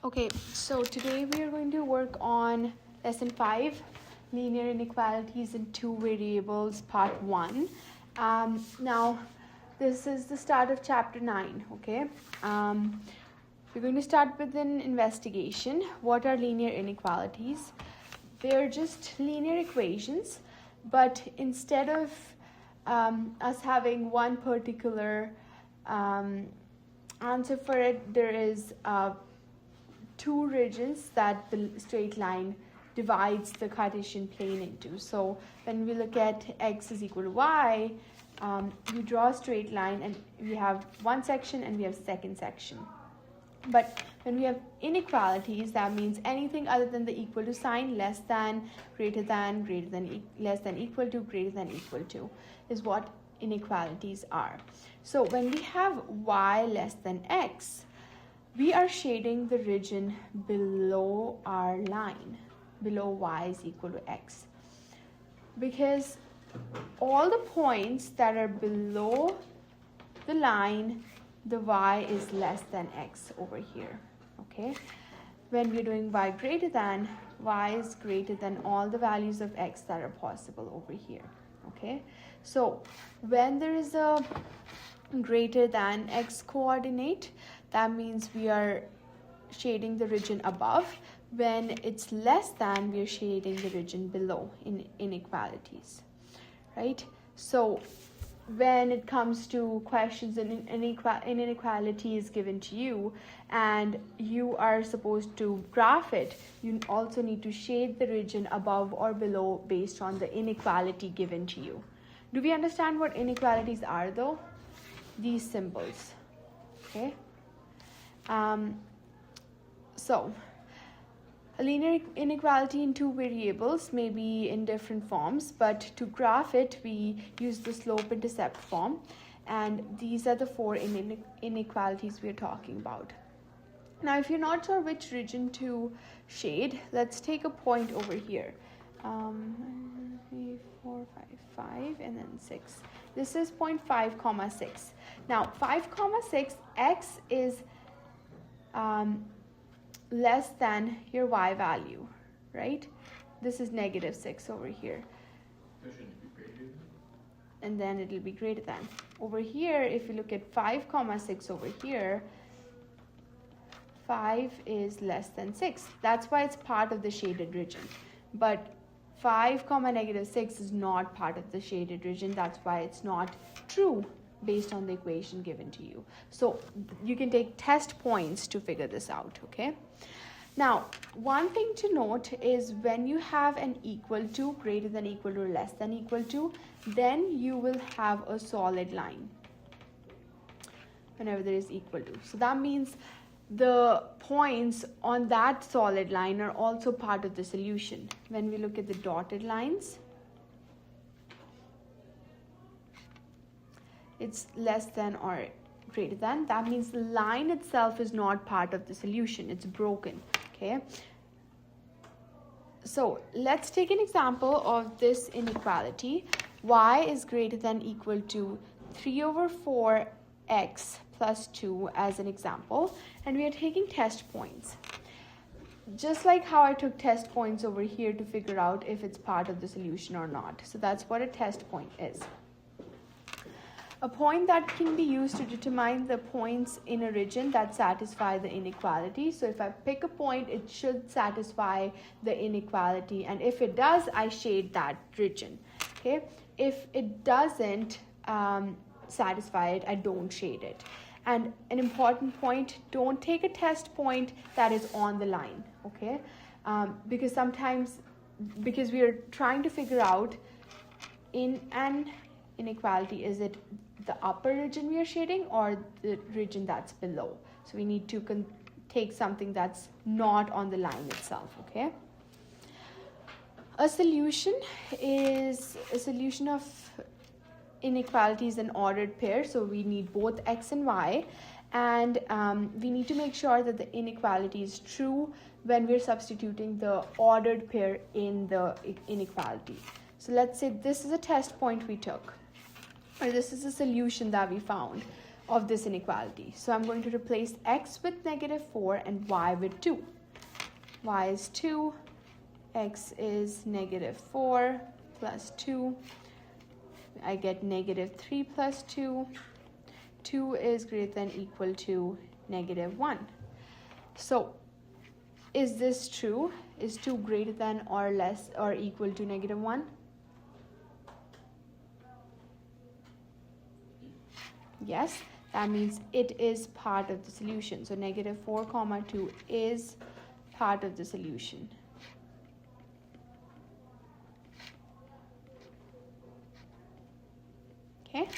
Okay, so today we are going to work on lesson 5, linear inequalities in two variables, part 1. Now, this is the start of chapter 9, okay? We're going to start with an investigation. What are linear inequalities? They're just linear equations, but instead of us having one particular answer for it, there is two regions that the straight line divides the Cartesian plane into. So when we look at x is equal to y, we draw a straight line and we have one section and we have second section. But when we have inequalities, that means anything other than the equal to sign, less than, greater than, less than, equal to, greater than, equal to, is what inequalities are. So when we have y less than x, we are shading the region below our line, below y is equal to x. Because all the points that are below the line, the y is less than x over here, okay? When we're doing y greater than, y is greater than all the values of x that are possible over here, okay? So when there is a greater than x coordinate, that means we are shading the region above. When it's less than, we are shading the region below in inequalities, right? So when it comes to questions in inequality is given to you and you are supposed to graph it, you also need to shade the region above or below based on the inequality given to you. Do we understand what inequalities are though? These symbols, okay? So a linear inequality in two variables may be in different forms, but to graph it, we use the slope-intercept form, and these are the four inequalities we are talking about. Now, if you're not sure which region to shade, let's take a point over here. 3, 4, 5, 5, and then 6. This is point 5, 6. Now, 5, 6, x is less than your y value, right? This is negative 6 over here. And then it'll be greater than. Over here, if you look at 5, 6 over here, 5 is less than 6. That's why it's part of the shaded region. But 5, negative 6 is not part of the shaded region. That's why it's not true based on the equation given to you. So you can take test points to figure this out, okay? Now, one thing to note is when you have an equal to, greater than equal to, or less than equal to, then you will have a solid line whenever there is equal to. So that means the points on that solid line are also part of the solution. When we look at the dotted lines, it's less than or greater than. That means the line itself is not part of the solution. It's broken, okay? So let's take an example of this inequality. Y is greater than equal to 3 over 4x plus 2 as an example. And we are taking test points. Just like how I took test points over here to figure out if it's part of the solution or not. So that's what a test point is. A point that can be used to determine the points in a region that satisfy the inequality. So if I pick a point, it should satisfy the inequality. And if it does, I shade that region. Okay. If it doesn't satisfy it, I don't shade it. And an important point, don't take a test point that is on the line. Okay. Because sometimes, because we are trying to figure out in an inequality, is it the upper region we are shading or the region that's below? So we need to take something that's not on the line itself, okay? A solution is a solution of inequalities in ordered pair. So we need both x and y, and we need to make sure that the inequality is true when we're substituting the ordered pair in the inequality. So let's say this is a test point we took, or this is a solution that we found. of this inequality. So I'm going to replace x with -4 and y with 2. Y is 2, x is -4 plus 2. I get -3 plus 2. 2 is greater than or equal to -1. So is this true? Is 2 greater than or less or equal to -1? Yes, that means it is part of the solution. So -4 comma 2 is part of the solution. Okay.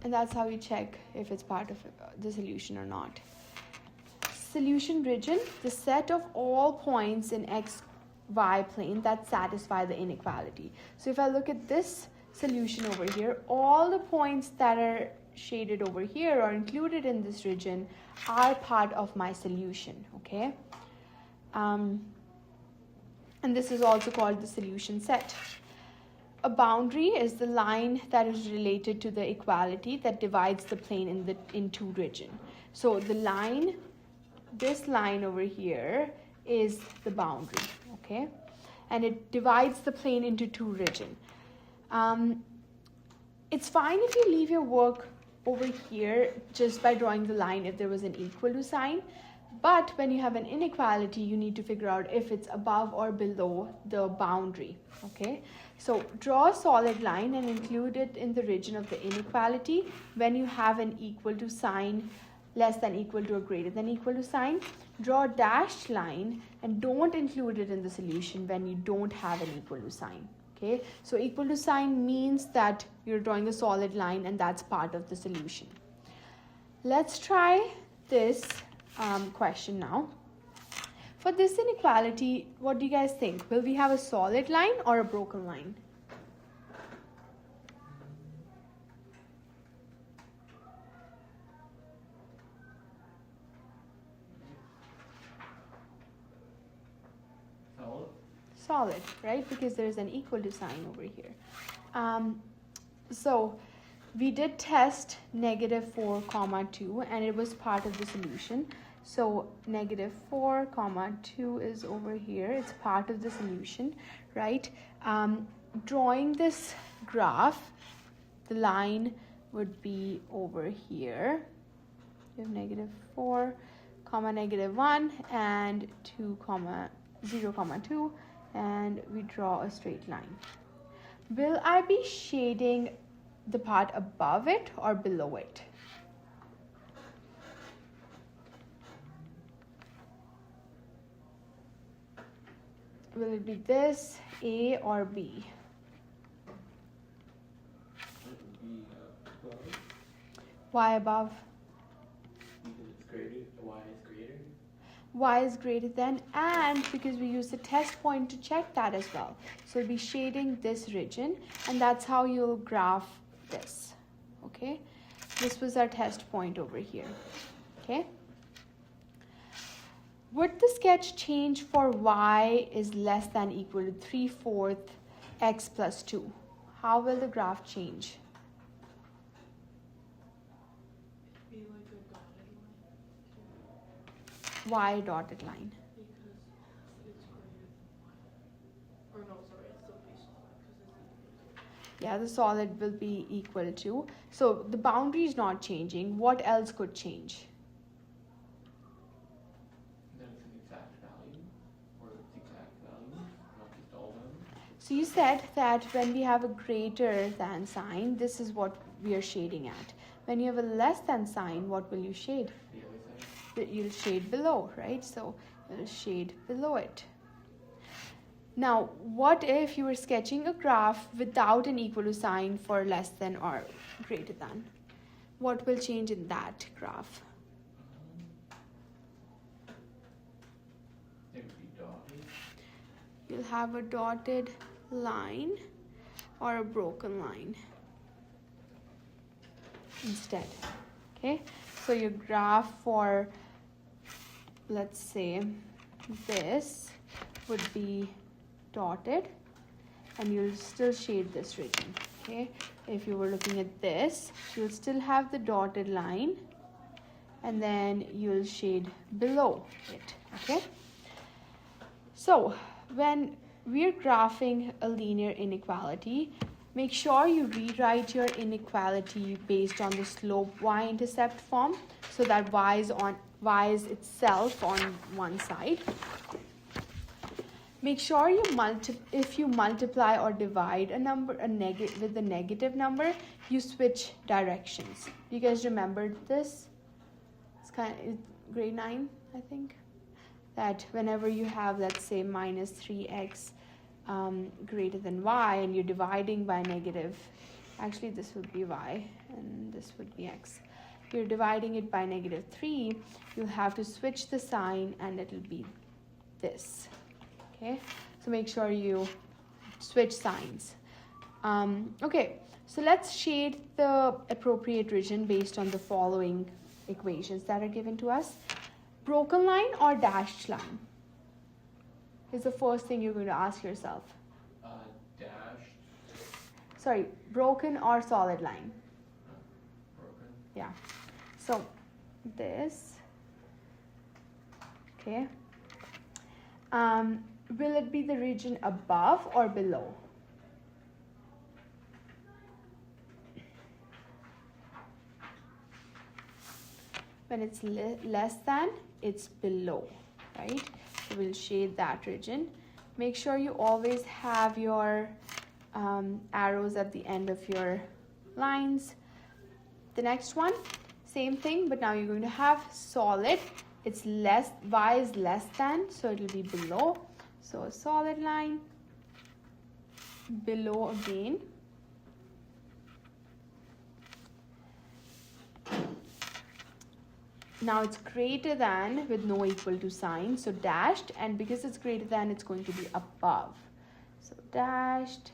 And that's how you check if it's part of the solution or not. Solution region, the set of all points in xy plane that satisfy the inequality. So if I look at this solution over here, all the points that are shaded over here or included in this region are part of my solution, okay? And this is also called the solution set. A boundary is the line that is related to the equality that divides the plane in two regions. So the line, this line over here is the boundary, okay? And it divides the plane into two regions. It's fine if you leave your work over here just by drawing the line if there was an equal to sign. But when you have an inequality, you need to figure out if it's above or below the boundary, okay? So draw a solid line and include it in the region of the inequality when you have an equal to sign, less than equal to or greater than equal to sign. Draw a dashed line and don't include it in the solution when you don't have an equal to sign, okay? So equal to sign means that you're drawing a solid line and that's part of the solution. Let's try this question now. For this inequality, what do you guys think? Will we have a solid line or a broken line? Solid, right? Because there's an equal to sign over here. So we did test -4 comma 2 and it was part of the solution. So -4 comma 2 is over here. It's part of the solution, right? Drawing this graph, the line would be over here. You have -4 comma -1 and 2 comma 0 comma 2, and we draw a straight line. Will I be shading the part above it or below it? Will it be this, A or B? Why above? Because it's greater, y is greater. Y is greater than, and because we use the test point to check that as well. So we'll be shading this region, and that's how you'll graph this, okay? This was our test point over here, okay? Would the sketch change for y is less than equal to 3/4 x plus 2? How will the graph change? Be like a dotted line. Y dotted line. Because it's greater than y. Or no, sorry, it's still be solid because it's equal to. Yeah, the solid will be equal to. So the boundary is not changing. What else could change? Then it's an exact value, or it's exact value, not just all values. So you said that when we have a greater than sign, this is what we are shading at. When you have a less than sign, what will you shade? The other side. You'll shade below, right? So you'll shade below it. Now, what if you were sketching a graph without an equal to sign for less than or greater than? What will change in that graph? It would be dotted. You'll have a dotted line or a broken line instead, okay? So your graph for, let's say, this would be dotted, and you'll still shade this region. Okay, if you were looking at this, you'll still have the dotted line, and then you'll shade below it. Okay, so when we're graphing a linear inequality, make sure you rewrite your inequality based on the slope y-intercept form, so that y is itself on one side. Make sure if you multiply or divide a number with a negative number, you switch directions. You guys remember this? It's grade 9, I think. That whenever you have, let's say, minus 3x greater than y, and you're dividing by negative, actually this would be y and this would be x. You're dividing it by negative 3, you'll have to switch the sign and it'll be this. Okay, so make sure you switch signs. Okay, so let's shade the appropriate region based on the following equations that are given to us. Broken line or dashed line is the first thing you're going to ask yourself. Dashed. Sorry, broken or solid line? Broken. Yeah. So this. Okay. Will it be the region above or below? When it's less than, it's below, right? So we'll shade that region. Make sure you always have your arrows at the end of your lines. The next one, same thing, but now you're going to have solid. It's less, y is less than, so it'll be below. So a solid line, below again. Now it's greater than with no equal to sign, so dashed, and because it's greater than, it's going to be above. So dashed,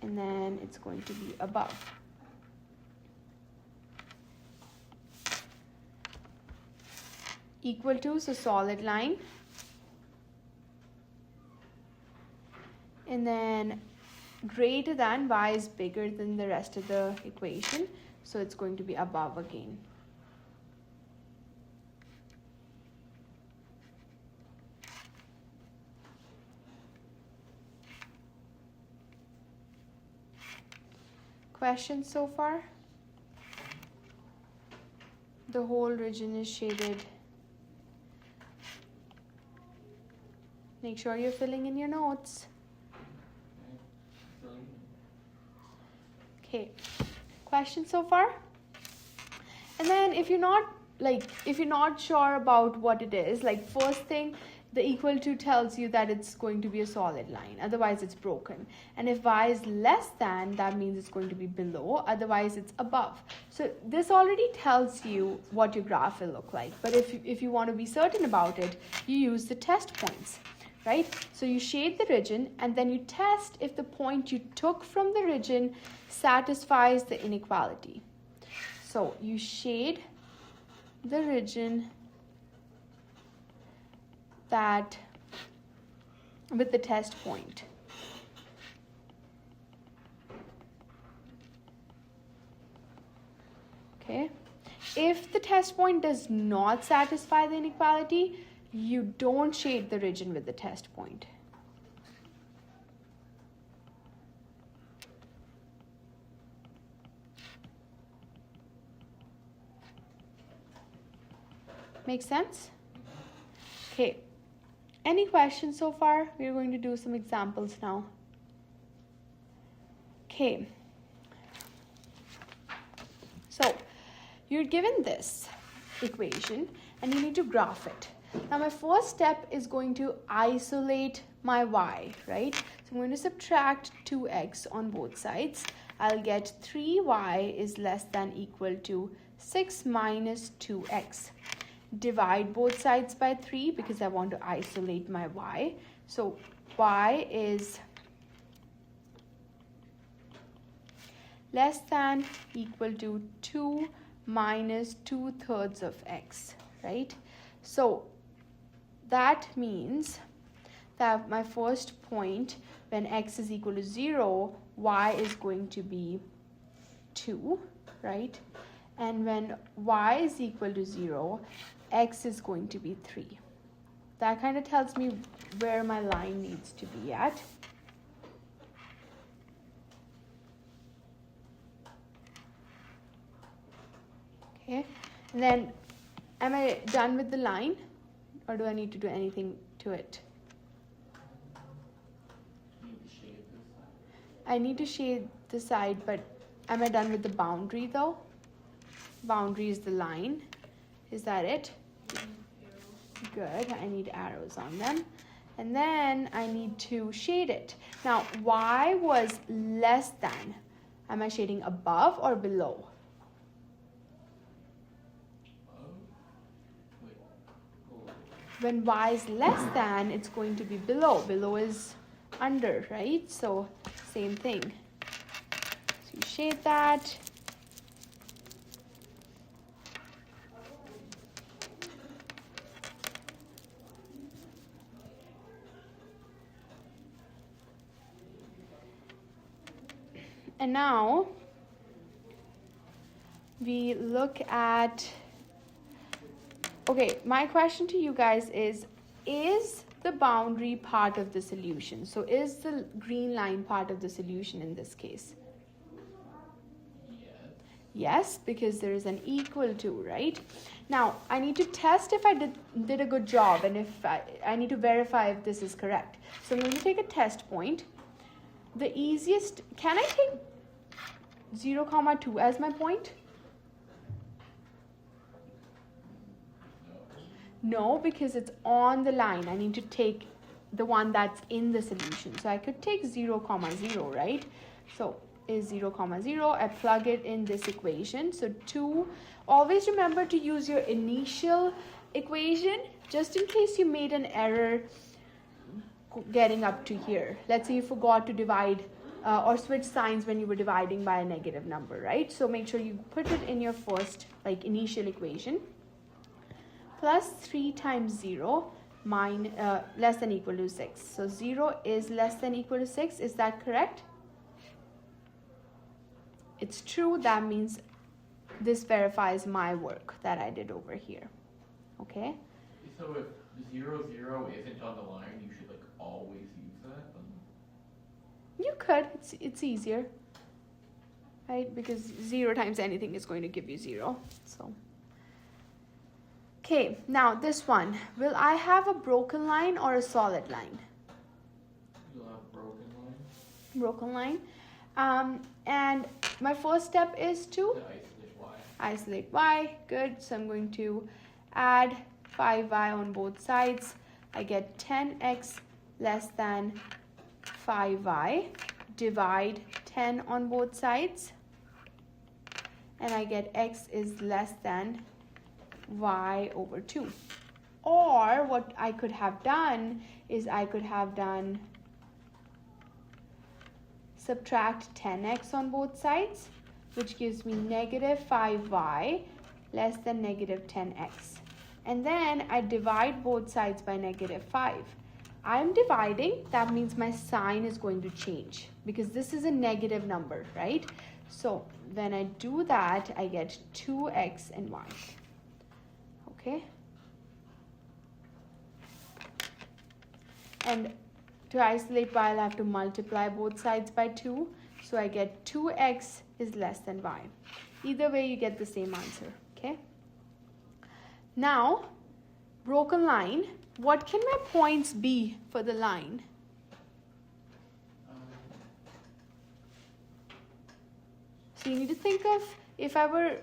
and then it's going to be above. Equal to, so solid line. And then greater than, y is bigger than the rest of the equation, so it's going to be above again. Questions so far? The whole region is shaded. Make sure you're filling in your notes. Okay, questions so far? And then if you're not sure about what it is, like first thing, the equal to tells you that it's going to be a solid line, otherwise it's broken. And if y is less than, that means it's going to be below, otherwise it's above. So this already tells you what your graph will look like. But if you want to be certain about it, you use the test points. Right? So you shade the region and then you test if the point you took from the region satisfies the inequality. So you shade the region that with the test point. Okay. If the test point does not satisfy the inequality, you don't shade the region with the test point. Make sense? Okay. Any questions so far? We're going to do some examples now. Okay. So, you're given this equation and you need to graph it. Now my first step is going to isolate my y, right? So I'm going to subtract 2x on both sides. I'll get 3y is less than equal to 6 minus 2x. Divide both sides by 3 because I want to isolate my y. So y is less than equal to 2 minus 2/3 of x, right? So that means that my first point when x is equal to 0, y is going to be 2, right? And when y is equal to 0, x is going to be 3. That kind of tells me where my line needs to be at. Okay, and then am I done with the line, or do I need to do anything to it? You need to shade this side. I need to shade the side, but am I done with the boundary though? Boundary is the line. Is that it? Good. I need arrows on them. And then I need to shade it. Now, y was less than. Am I shading above or below? Wait. Oh. When y is less than, it's going to be below. Below is under, right? So, same thing. So you shade that. And now we look at, okay, my question to you guys is the boundary part of the solution? So is the green line part of the solution in this case? Yes. Yes, because there is an equal to, right? Now, I need to test if I did a good job, and if I need to verify if this is correct. So I'm going to take a test point. The easiest, can I take 0, 2 as my point? No, because it's on the line. I need to take the one that's in the solution. So I could take 0, 0, right? So is 0, 0. I plug it in this equation. So 2, always remember to use your initial equation just in case you made an error getting up to here. Let's say you forgot to divide or switch signs when you were dividing by a negative number, right? So make sure you put it in your first initial equation. Plus 3 times 0 less than equal to 6. So 0 is less than equal to 6. Is that correct? It's true. That means this verifies my work that I did over here. Okay? So if 0, 0 isn't on the line, you should always use that? You could. It's easier. Right? Because 0 times anything is going to give you 0. So okay, now this one. Will I have a broken line or a solid line? You'll have broken line. Broken line. And my first step is to To isolate y. isolate y. Good. So I'm going to add 5y on both sides. I get 10x less than 5y. Divide 10 on both sides. And I get x is less than y over 2. Or what I could have done is I could have done subtract 10x on both sides, which gives me negative 5y less than negative 10x. And then I divide both sides by negative 5. I'm dividing, that means my sign is going to change because this is a negative number, right? So when I do that, I get 2x and y. Okay? And to isolate y, I'll have to multiply both sides by 2. So I get 2x is less than y. Either way, you get the same answer. Okay? Now, broken line. What can my points be for the line? So you need to think of, if I were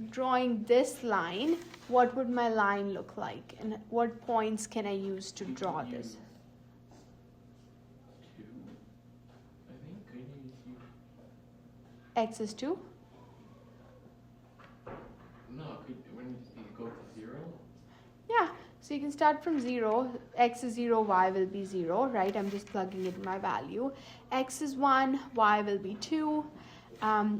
drawing this line, what would my line look like? And what points can I use to draw this? 2. I think could you just use X is 2? no, when you go to 0? Yeah, so you can start from 0. X is 0, y will be 0, right? I'm just plugging in my value. X is 1, y will be 2.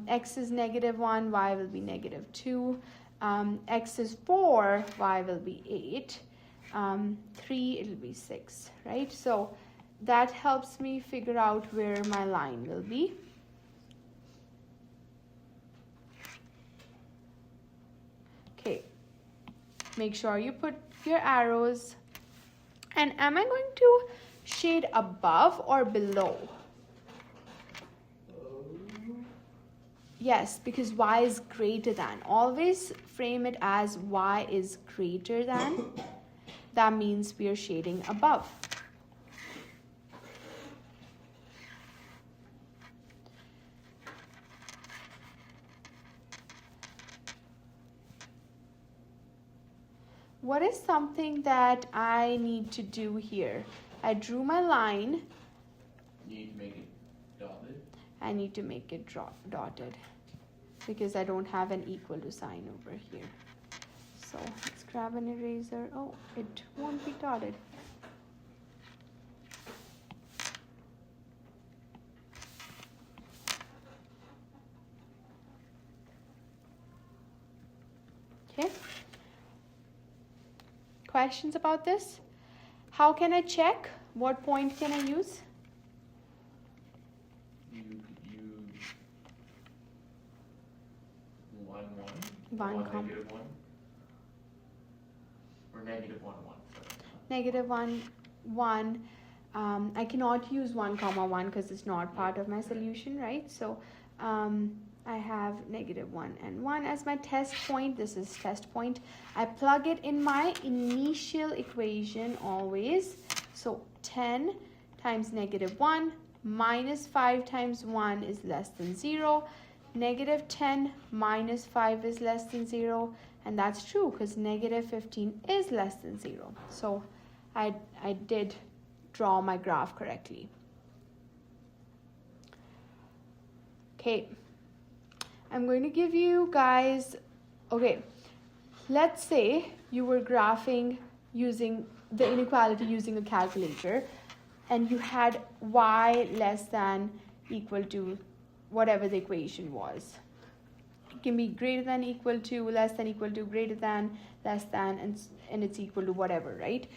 X is negative 1, y will be negative 2. X is 4, y will be 8. 3, it'll be 6, right? So that helps me figure out where my line will be. Okay, make sure you put your arrows. And am I going to shade above or below? Yes, because y is greater than. Always frame it as y is greater than. That means we are shading above. What is something that I need to do here? I drew my line. You need to make it dotted. I need to make it dotted because I don't have an equal to sign over here. So let's grab an eraser. Oh, it won't be dotted. Okay. Questions about this? How can I check? What point can I use? You could use 1, 1. One, Or comma. negative 1. Or negative 1, 1. Sorry. Negative 1, 1. I cannot use 1, comma 1 because it's not part of my solution, right? So I have negative 1 and 1 as my test point. This is test point. I plug it in my initial equation always. So 10 times negative 1 minus 5 times 1 is less than 0. Negative 10 minus 5 is less than 0. And that's true because negative 15 is less than 0. So I did draw my graph correctly. Okay. I'm going to give you guys, okay, let's say you were graphing using the inequality using a calculator and you had y less than equal to whatever the equation was. It can be greater than equal to, less than equal to, greater than, less than, and it's equal to whatever, right?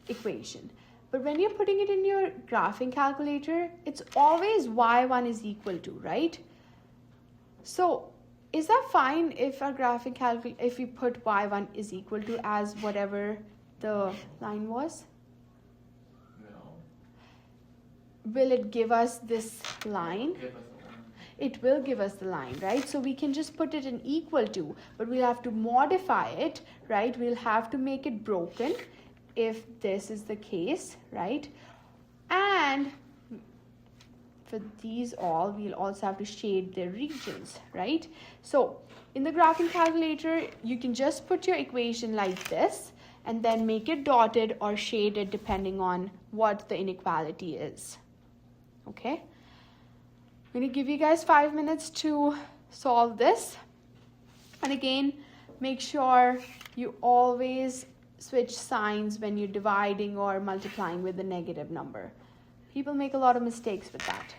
Equation. But when you're putting it in your graphing calculator, it's always y1 is equal to, right? So is that fine if our graphing calculator, if we put y1 is equal to as whatever the line was? No. Will it give us this line? Give us a 1. It will give us the line, right? So we can just put it in equal to, but we'll have to modify it, right? We'll have to make it broken if this is the case, right? And for these all, we'll also have to shade their regions, right? So in the graphing calculator, you can just put your equation like this and then make it dotted or shaded depending on what the inequality is. Okay? I'm going to give you guys 5 minutes to solve this. And again, make sure you always switch signs when you're dividing or multiplying with a negative number. People make a lot of mistakes with that.